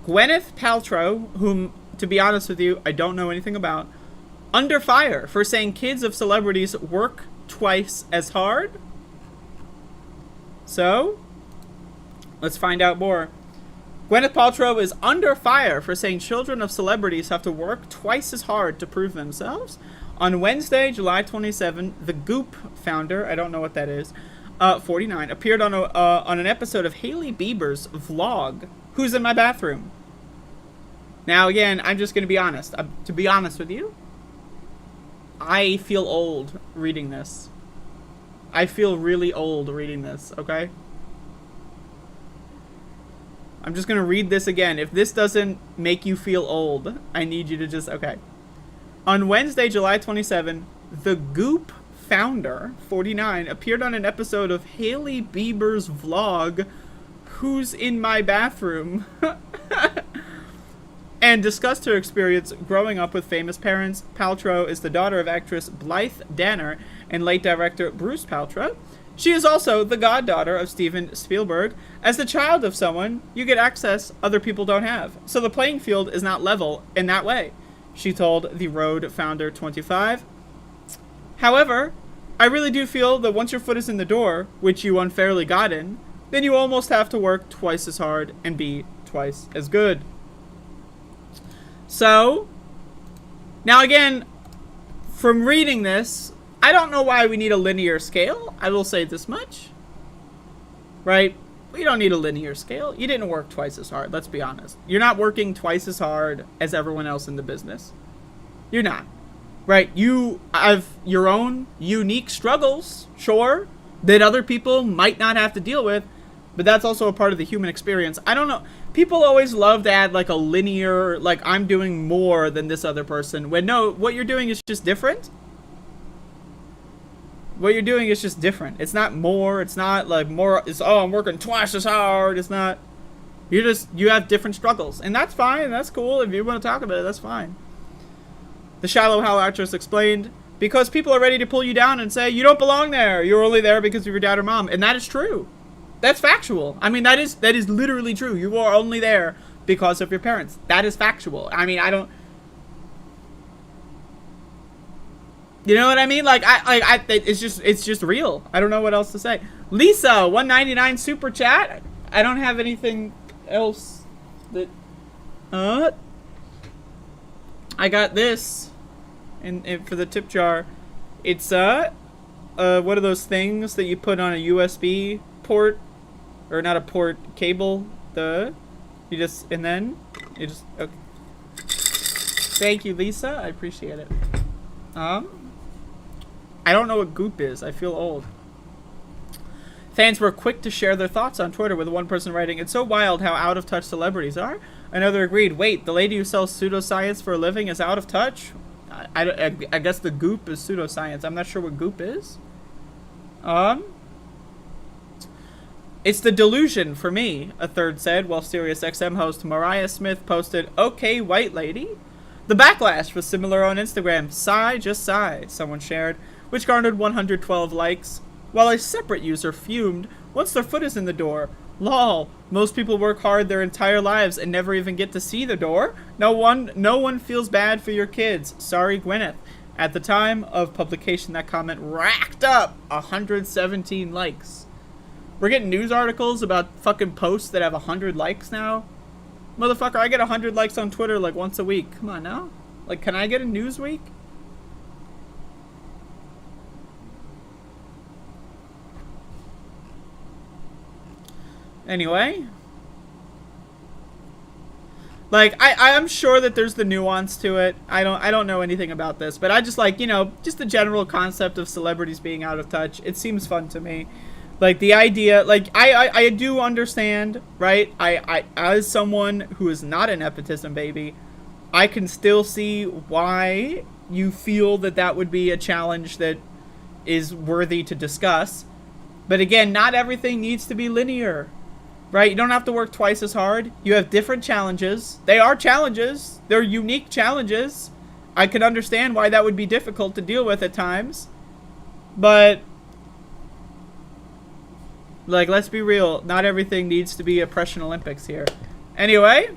Gwyneth Paltrow, whom, to be honest with you, I don't know anything about, under fire for saying kids of celebrities work twice as hard. So, let's find out more. Gwyneth Paltrow is under fire for saying children of celebrities have to work twice as hard to prove themselves. On Wednesday, July 27, the Goop founder, I don't know what that is, 49, appeared on an episode of Hailey Bieber's vlog, Who's in My Bathroom? Now, again, I'm just going to be honest. To be honest with you, I feel old reading this. I feel really old reading this, okay? I'm just going to read this again. If this doesn't make you feel old, I need you to just... Okay. On Wednesday, July 27, the Goop founder, 49, appeared on an episode of Hailey Bieber's vlog, Who's in My Bathroom? And discussed her experience growing up with famous parents. Paltrow is the daughter of actress Blythe Danner and late director Bruce Paltrow. She is also the goddaughter of Steven Spielberg. As the child of someone, you get access other people don't have. So the playing field is not level in that way, she told the Road founder 25. However, I really do feel that once your foot is in the door, which you unfairly got in, then you almost have to work twice as hard and be twice as good. So, now again, from reading this, I don't know why we need a linear scale. I will say this much. Right? We don't need a linear scale. You didn't work twice as hard, let's be honest. You're not working twice as hard as everyone else in the business. You're not. Right? You have your own unique struggles, sure, that other people might not have to deal with, but that's also a part of the human experience. I don't know. People always love to add like a linear, like I'm doing more than this other person. When no, what you're doing is just different. What you're doing is just different. It's not more. It's not like more. It's, oh, I'm working twice as hard. It's not. You have different struggles. And that's fine. That's cool. If you want to talk about it, that's fine. The Shallow Hal actress explained, because people are ready to pull you down and say, you don't belong there. You're only there because of your dad or mom. And that is true. That's factual. I mean, that is literally true. You are only there because of your parents. That is factual. I mean, I don't... You know what I mean? Like, it's just real. I don't know what else to say. Lisa, 199 super chat. I don't have anything else that... I got this in for the tip jar. It's, what are those things that you put on a USB port? Or not a port, cable. Okay. Thank you, Lisa. I appreciate it. I don't know what Goop is. I feel old. Fans were quick to share their thoughts on Twitter, with one person writing, "It's so wild how out of touch celebrities are." Another agreed, "Wait, the lady who sells pseudoscience for a living is out of touch?" I guess the Goop is pseudoscience. I'm not sure what Goop is. It's the delusion for me, a third said, while SiriusXM host Mariah Smith posted, "Okay, white lady." The backlash was similar on Instagram. Sigh, just sigh, someone shared, which garnered 112 likes, while a separate user fumed, "Once their foot is in the door, Lol. Most people work hard their entire lives and never even get to see the door. No one feels bad for your kids. Sorry, Gwyneth. At the time of publication, that comment racked up 117 likes. We're getting news articles about fucking posts that have 100 likes now. Motherfucker, I get 100 likes on Twitter like once a week. Come on now. Like, can I get a news week? Anyway. Like, I'm sure that there's the nuance to it. I don't know anything about this, but I just like, you know, just the general concept of celebrities being out of touch. It seems fun to me. Like, the idea, like, I do understand, right? I as someone who is not a nepotism baby, I can still see why you feel that that would be a challenge that is worthy to discuss. But again, not everything needs to be linear. Right? You don't have to work twice as hard. You have different challenges. They are challenges. They're unique challenges. I can understand why that would be difficult to deal with at times. But, like, let's be real. Not everything needs to be a Prussian Olympics here. Anyway.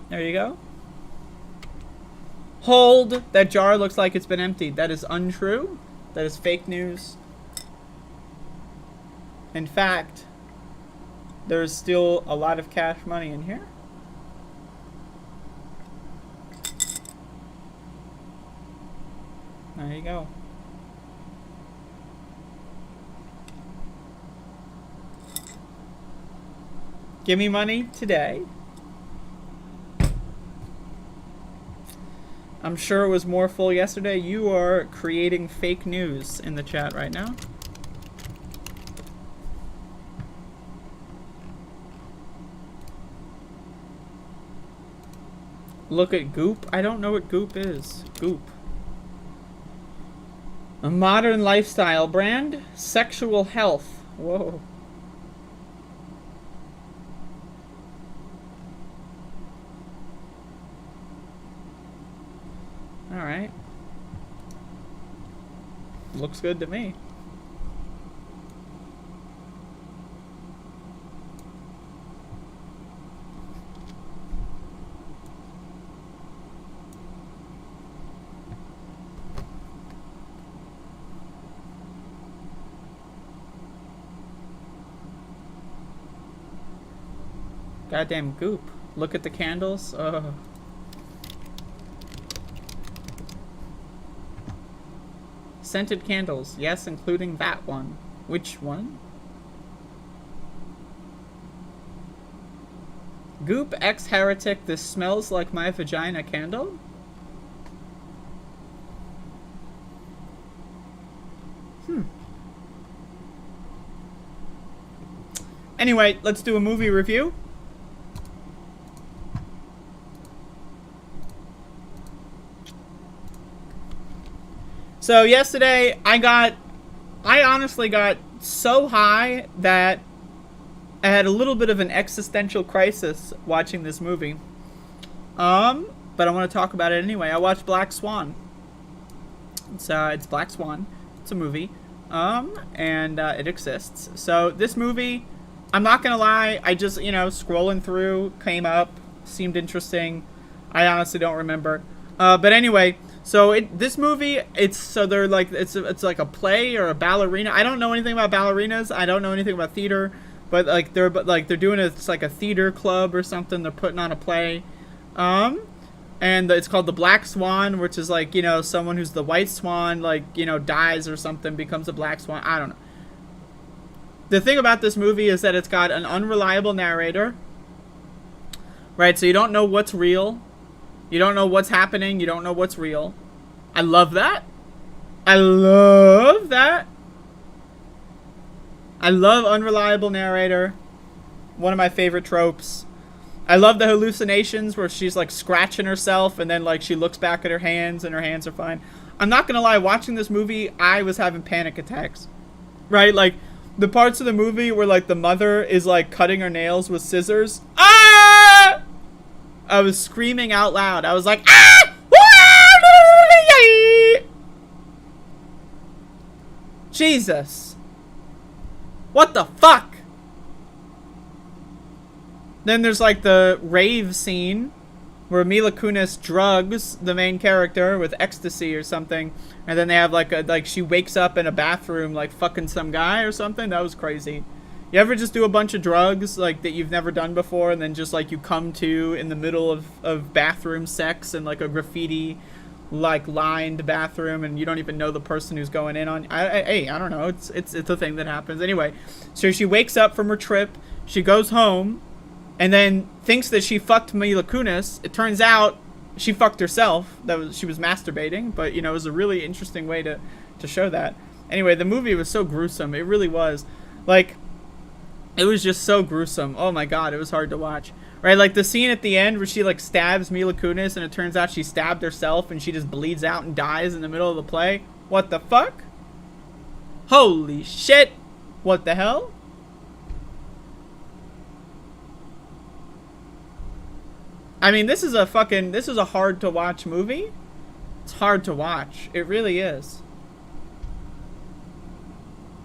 There you go. Hold. That jar looks like it's been emptied. That is untrue. That is fake news. In fact, there's still a lot of cash money in here. There you go. Give me money today. I'm sure it was more full yesterday. You are creating fake news in the chat right now. Look at Goop. I don't know what Goop is. Goop. A modern lifestyle brand. Sexual health. Whoa. Alright. Looks good to me. Goddamn Goop. Look at the candles. Ugh. Scented candles. Yes, including that one. Which one? Goop X Heretic. This smells like my vagina candle? Anyway, let's do a movie review. So yesterday, I honestly got so high that I had a little bit of an existential crisis watching this movie. But I want to talk about it anyway. I watched Black Swan. It's Black Swan. It's a movie. And it exists. So this movie, I'm not gonna lie, I just, scrolling through, came up, seemed interesting. I honestly don't remember. But anyway, so this movie, it's like a play or a ballerina. I don't know anything about ballerinas. I don't know anything about theater, but they're doing it's like a theater club or something. They're putting on a play, and it's called the Black Swan, which is like someone who's the white swan dies or something, becomes a black swan. I don't know. The thing about this movie is that it's got an unreliable narrator, right? So you don't know what's real. You don't know what's happening. You don't know what's real. I love that. I love that. I love unreliable narrator. One of my favorite tropes. I love the hallucinations where she's like scratching herself and then she looks back at her hands and her hands are fine. I'm not going to lie. Watching this movie, I was having panic attacks. Right? Like the parts of the movie where the mother is cutting her nails with scissors. Ah! I was screaming out loud. I was like, ah! Jesus. What the fuck? Then there's like the rave scene where Mila Kunis drugs the main character with ecstasy or something, and then they have like she wakes up in a bathroom like fucking some guy or something. That was crazy. You ever just do a bunch of drugs like that you've never done before, and then just like you come to in the middle of bathroom sex and like a graffiti like lined bathroom, and you don't even know the person who's going in on. I don't know. It's a thing that happens anyway. So she wakes up from her trip. She goes home, and then thinks that she fucked Mila Kunis. It turns out she fucked herself. She was masturbating, but you know, it was a really interesting way to show that. Anyway, the movie was so gruesome. It really was. Like, it was just so gruesome. Oh my god, it was hard to watch. Right, like the scene at the end where she like stabs Mila Kunis, and it turns out she stabbed herself, and she just bleeds out and dies in the middle of the play. What the fuck? Holy shit! What the hell? I mean, this is a hard to watch movie. It's hard to watch. It really is.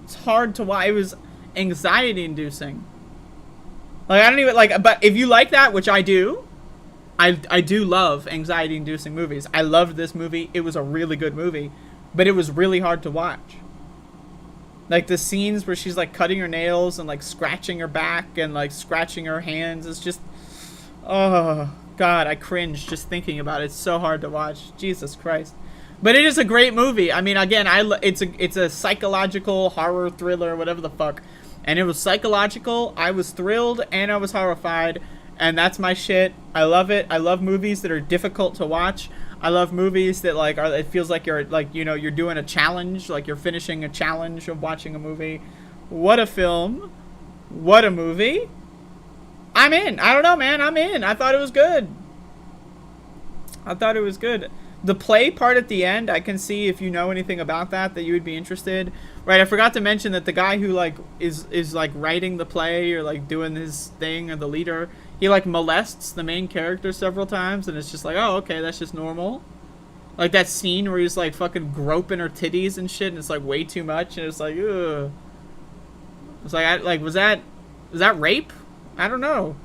It's hard to watch. It was anxiety inducing. Like, I don't even like, but if you like that, which I do, I do love anxiety inducing movies. I loved this movie. It was a really good movie, but it was really hard to watch. Like the scenes where she's like cutting her nails and like scratching her back and like scratching her hands. It's just, oh god, I cringe just thinking about it. It's so hard to watch. Jesus Christ. But it is a great movie. I mean, again, it's a psychological horror thriller, whatever the fuck. And it was psychological. I was thrilled and I was horrified, and that's my shit. I love it. I love movies that are difficult to watch. I love movies that like it feels like you're like, you know, you're doing a challenge, like you're finishing a challenge of watching a movie. What a film. What a movie. I'm in. I don't know, man. I'm in. I thought it was good. I thought it was good. The play part at the end, I can see if you know anything about that you would be interested. Right, I forgot to mention that the guy who like is like writing the play or like doing his thing, or the leader, he like molests the main character several times, and it's just like, oh, okay, that's just normal. Like that scene where he's like fucking groping her titties and shit, and it's like way too much, and it's like, ugh. It's like, was that rape? I don't know.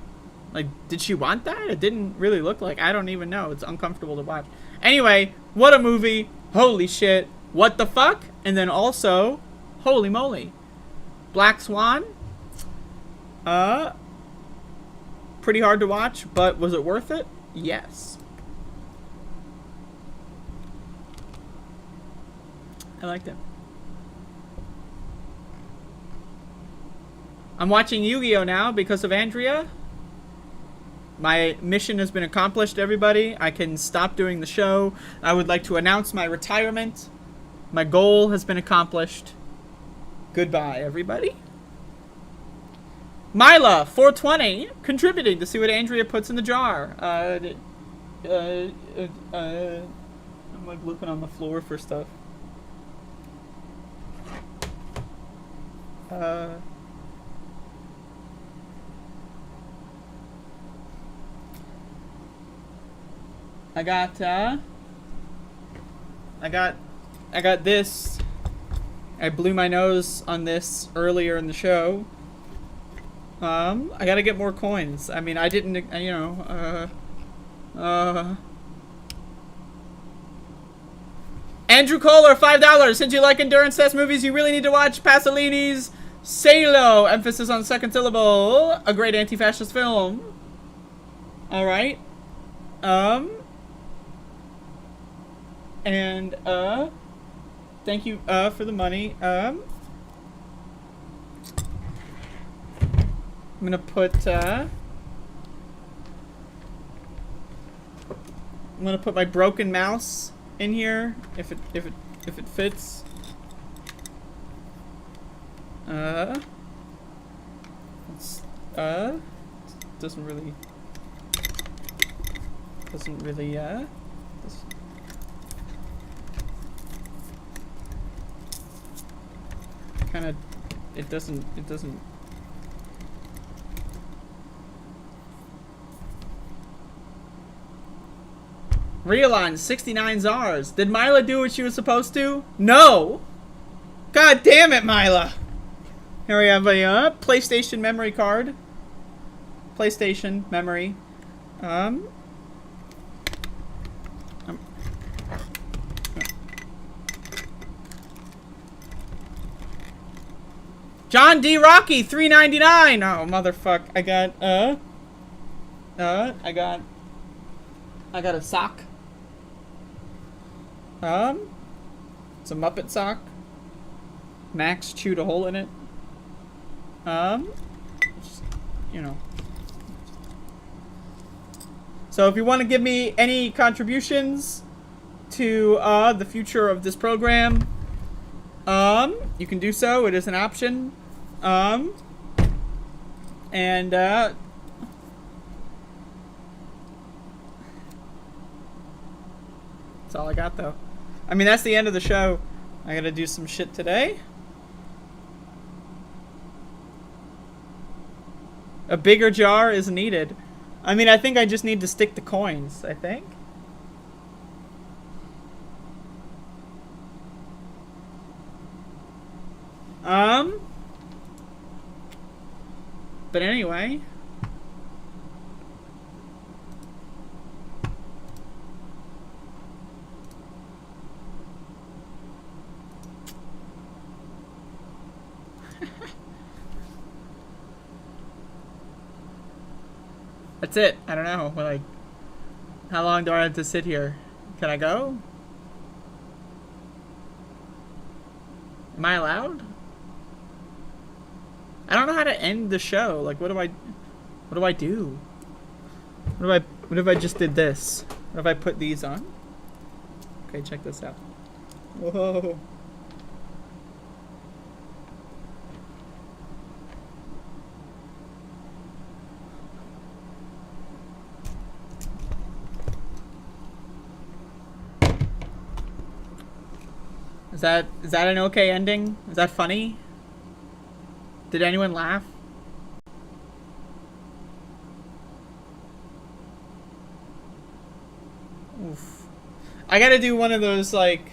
Like, did she want that? It didn't really look like. I don't even know. It's uncomfortable to watch. Anyway, what a movie. Holy shit. What the fuck? And then also, holy moly. Black Swan. Pretty hard to watch, but was it worth it? Yes. I liked it. I'm watching Yu-Gi-Oh! Now because of Andrea. My mission has been accomplished, everybody. I can stop doing the show. I would like to announce my retirement. My goal has been accomplished. Goodbye, everybody. Mila, 420, contributing to see what Andrea puts in the jar. I'm like looking on the floor for stuff. I got this. I blew my nose on this earlier in the show. I gotta get more coins. I mean, I didn't, you know, Andrew Kohler, $5. Since you like endurance test movies, you really need to watch Pasolini's Salo, emphasis on second syllable, a great anti-fascist film. Alright. And, thank you, for the money. I'm gonna put, I'm gonna put my broken mouse in here, if it fits. It's, doesn't really, kind of, it doesn't Realon 69 Zars. Did Mila do what she was supposed to? No. God damn it, Mila. Here we have a PlayStation memory card. PlayStation memory. John D. Rocky, $3.99. Oh, motherfuck. I got a sock. It's a Muppet sock. Max chewed a hole in it. Just, you know. So if you want to give me any contributions to the future of this program, you can do so. It is an option. That's all I got, though. I mean, that's the end of the show. I gotta do some shit today. A bigger jar is needed. I mean, I think I just need to stick the coins, I think. But anyway. That's it. I don't know. Like, how long do I have to sit here? Can I go? Am I allowed? I don't know how to end the show. Like, what do I do? What if I just did this? What if I put these on? Okay, check this out. Whoa. Is that an okay ending? Is that funny? Did anyone laugh? Oof. I gotta do one of those, like,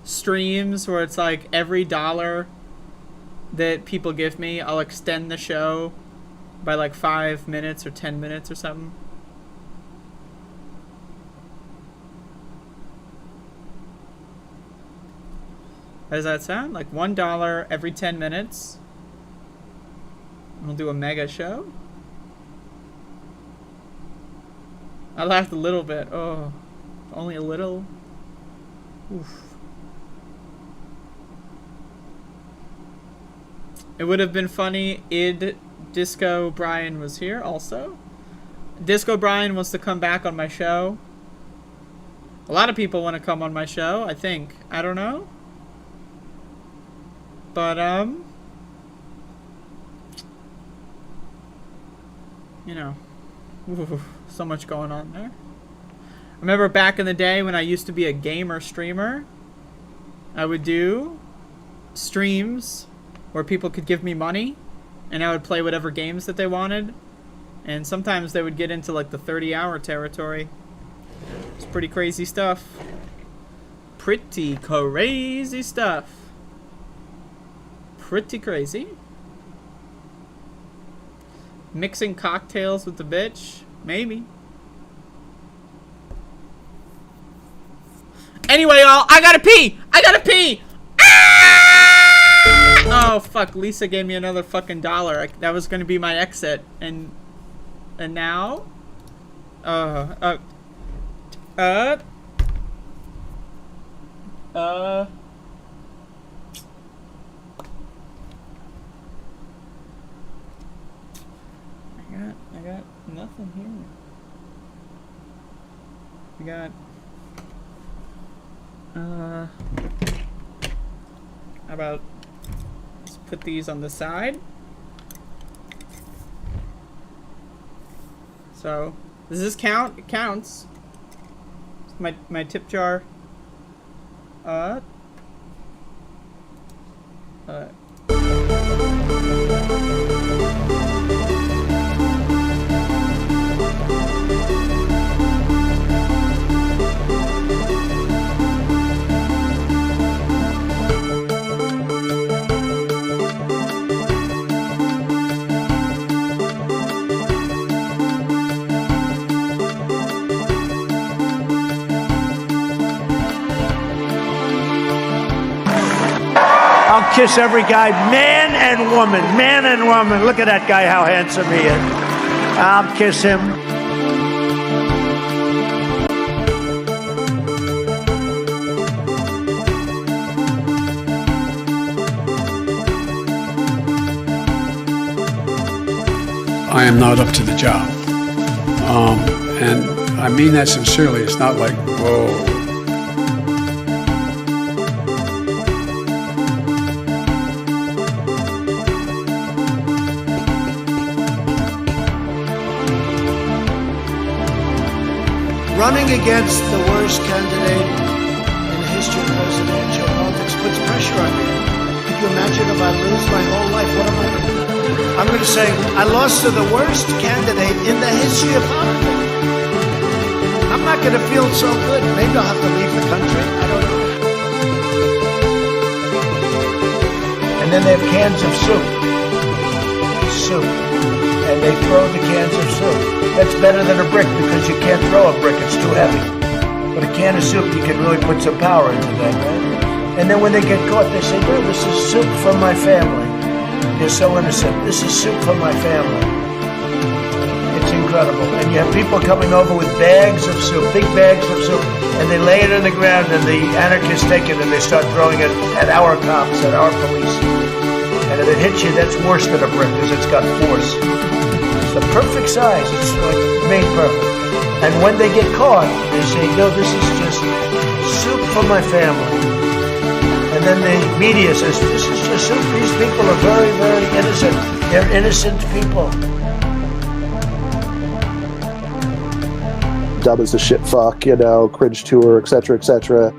streams where it's like every $1 that people give me, I'll extend the show by like 5 minutes or 10 minutes or something. How does that sound? Like $1 every 10 minutes. We'll do a mega show. I laughed a little bit. Oh, only a little. Oof. It would have been funny if Disco Brian was here also. Disco Brian wants to come back on my show. A lot of people want to come on my show, I think. I don't know. But, you know, so much going on there. I remember back in the day when I used to be a gamer streamer, I would do streams where people could give me money and I would play whatever games that they wanted. And sometimes they would get into like the 30-hour territory. It's pretty crazy stuff. Pretty crazy stuff. Pretty crazy. Mixing cocktails with the bitch? Maybe. Anyway, y'all, I gotta pee! I gotta pee! Ah! Oh, fuck. Lisa gave me another fucking $1. That was gonna be my exit. And now? I got nothing here. We got how about let's put these on the side. So does this count? It counts. My tip jar. I'll kiss every guy, man and woman, man and woman. Look at that guy, how handsome he is. I'll kiss him. I am not up to the job. And I mean that sincerely. It's not like, whoa. Running against the worst candidate in the history of presidential politics puts pressure on me. Could you imagine if I lose my whole life? What am I going to do? I'm going to say, I lost to the worst candidate in the history of politics. I'm not going to feel so good. Maybe I'll have to leave the country. I don't know. And then they have cans of soup. And they throw the cans of soup. That's better than a brick because you can't throw a brick, it's too heavy. But a can of soup, you can really put some power into that, right? And then when they get caught, they say, no, this is soup from my family. You're so innocent. This is soup from my family. It's incredible. And you have people coming over with bags of soup, big bags of soup, and they lay it on the ground, and the anarchists take it and they start throwing it at our cops, at our police. And if it hits you, that's worse than a brick because it's got force. It's the perfect size. It's like made perfect. And when they get caught, they say, no, this is just soup for my family. And then the media says, this is just soup. These people are very, very innocent. They're innocent people. Dub is a shit fuck, cringe tour, etc., etc.